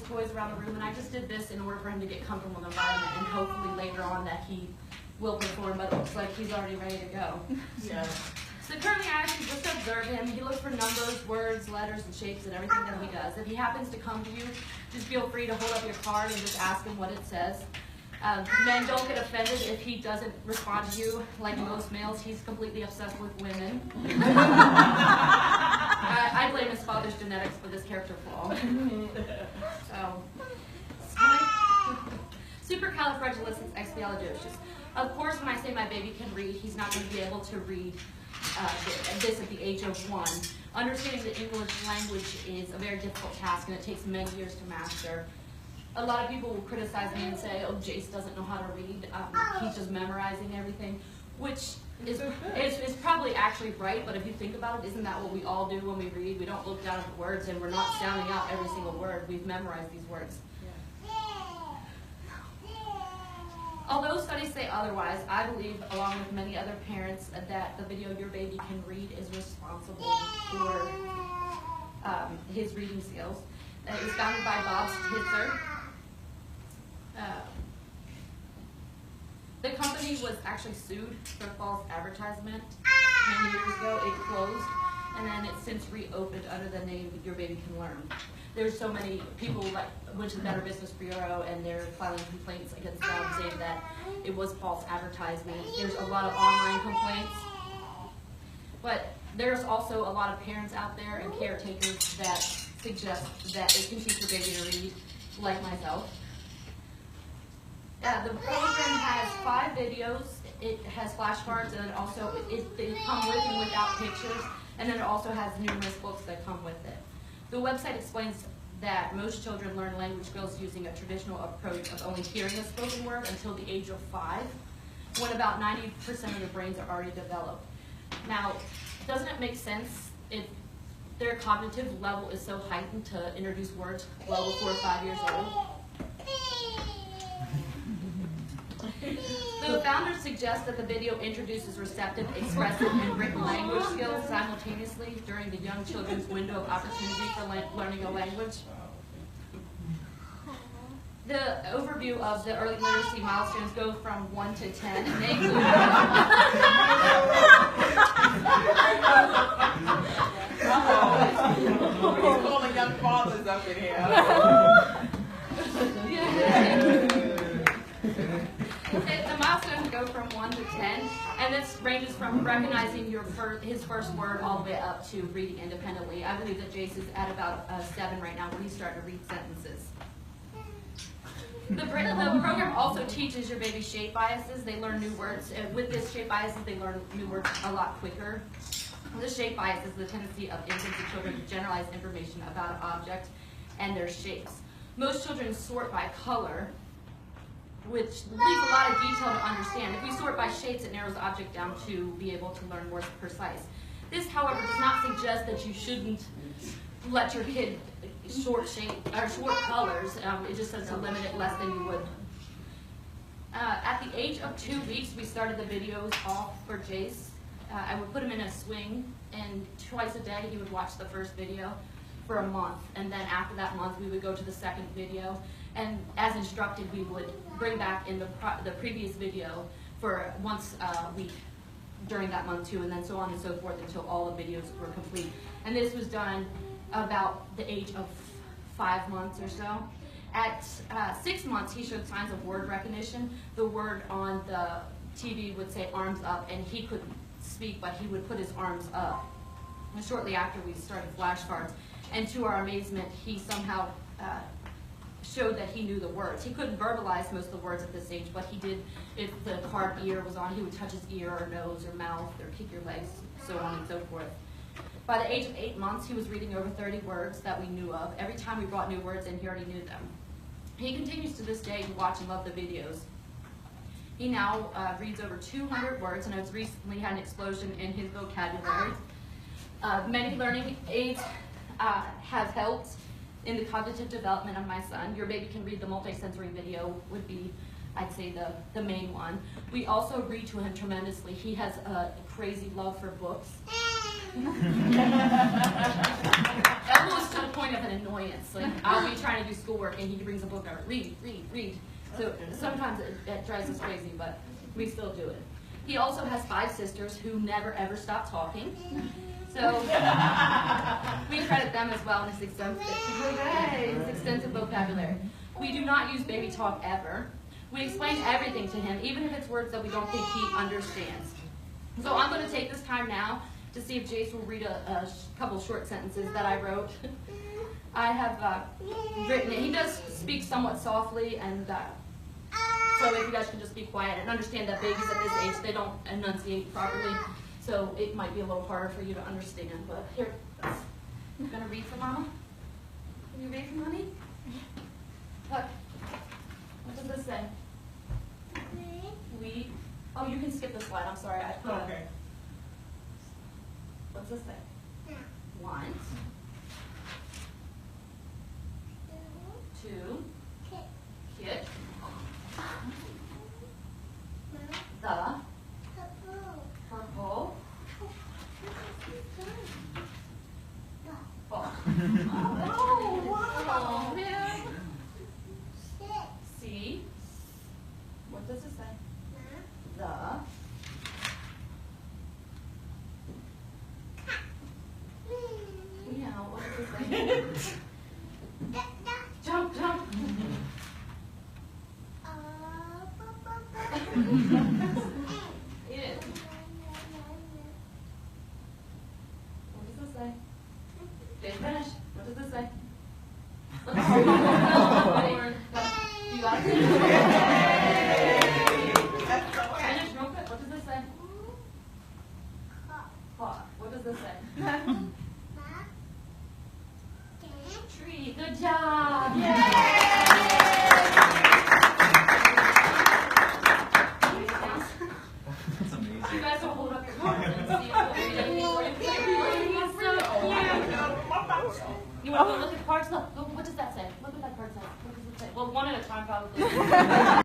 toys around the room, and I just did this in order for him to get comfortable in the environment, and hopefully later on that he will perform, but it looks like he's already ready to go. Yeah. So currently I actually just observe him. He looks for numbers, words, letters, and shapes and everything that he does. If he happens to come to you, just feel free to hold up your card and just ask him what it says. Men, don't get offended if he doesn't respond to you. Like most males, he's completely obsessed with women. I blame his father's genetics for this character flaw. So, supercalifragilisticexpialidocious. Of course, when I say my baby can read, he's not going to be able to read this at the age of 1. Understanding the English language is a very difficult task, and it takes many years to master. A lot of people will criticize me and say, oh, Jase doesn't know how to read. He's just memorizing everything, which is probably actually right, but if you think about it, isn't that what we all do when we read? We don't look down at the words, and we're not sounding out every single word. We've memorized these words. Although studies say otherwise, I believe, along with many other parents, that the video your baby can read is responsible for his reading skills. It was founded by Bob Stitzer. The company was actually sued for false advertisement many years ago. It closed, and then it's since reopened under the name Your Baby Can Learn. There's so many people went to the Better Business Bureau, and they're filing complaints against them saying that it was false advertisement. There's a lot of online complaints, but there's also a lot of parents out there and caretakers that suggest that they can teach your baby to read, like myself. The program has 5 videos. It has flashcards, and they come with and without pictures, and then it also has numerous books that come with it. The website explains that most children learn language skills using a traditional approach of only hearing a spoken word until the age of 5, when about 90% of their brains are already developed. Now, doesn't it make sense if their cognitive level is so heightened to introduce words well before 5 years old? The founders suggest that the video introduces receptive, expressive, and written language skills simultaneously during the young children's window of opportunity for learning a language. The overview of the early literacy milestones go from 1 to 10, and they include We're calling young fathers up in here. The milestones go from 1 to 10, and this ranges from recognizing his first word all the way up to reading independently. I believe that Jase is at about 7 right now, where he's starting to read sentences. The program also teaches your baby shape biases. They learn new words. With this shape biases, they learn new words a lot quicker. The shape bias is the tendency of infants and children to generalize information about an object and their shapes. Most children sort by color, which leaves a lot of detail to understand. If we sort by shapes, it narrows the object down to be able to learn more precise. This, however, does not suggest that you shouldn't let your kid sort colors. It just says to limit it less than you would. At the age of 2 weeks, we started the videos off for Jase. I would put him in a swing, and twice a day he would watch the first video for a month. And then after that month, we would go to the second video. And as instructed, we would bring back in the previous video for once a week during that month too, and then so on and so forth until all the videos were complete. And this was done about the age of 5 months or so. At 6 months, he showed signs of word recognition. The word on the TV would say arms up, and he couldn't speak, but he would put his arms up. And shortly after, we started flashcards, and to our amazement, he somehow showed that he knew the words. He couldn't verbalize most of the words at this age, but he did. If the card ear was on, he would touch his ear or nose or mouth or kick your legs, so on and so forth. By the age of 8 months, he was reading over 30 words that we knew of. Every time we brought new words in, he already knew them. He continues to this day to watch and love the videos. He now reads over 200 words and has recently had an explosion in his vocabulary. Many learning aids have helped in the cognitive development of my son. Your Baby Can Read, the multisensory video would be, I'd say, the main one. We also read to him tremendously. He has a crazy love for books. Almost to the point of an annoyance. Like, I'll be trying to do schoolwork and he brings a book out, read. So sometimes it drives us crazy, but we still do it. He also has 5 sisters who never ever stop talking. So we credit them as well in his extensive vocabulary. We do not use baby talk ever. We explain everything to him, even if it's words that we don't think he understands. So I'm going to take this time now to see if Jase will read a couple short sentences that I wrote. I have written it. He does speak somewhat softly, and so if you guys can just be quiet and understand that babies at this age, they don't enunciate properly, so it might be a little harder for you to understand. But here, I'm going to read for Mama. Can you read for Mommy? Look, what does this say? Oh, you can skip the slide. I'm sorry. Okay. What's this say? Want. 2. Kit. The. Purple. Ball. Oh, wow. See. What does it say? The. Yeah, what does it say? Jump. It. What does this say? Didn't finish. What does this say? You got it? Finish real quick. What does this say? Pot. What does this say? Tree. Good job. Yay! That's amazing. You guys will hold up your cards and see if you want to go look at cards? Look, what does that say? Look what that card says. What does it say? Well, one at a time, probably.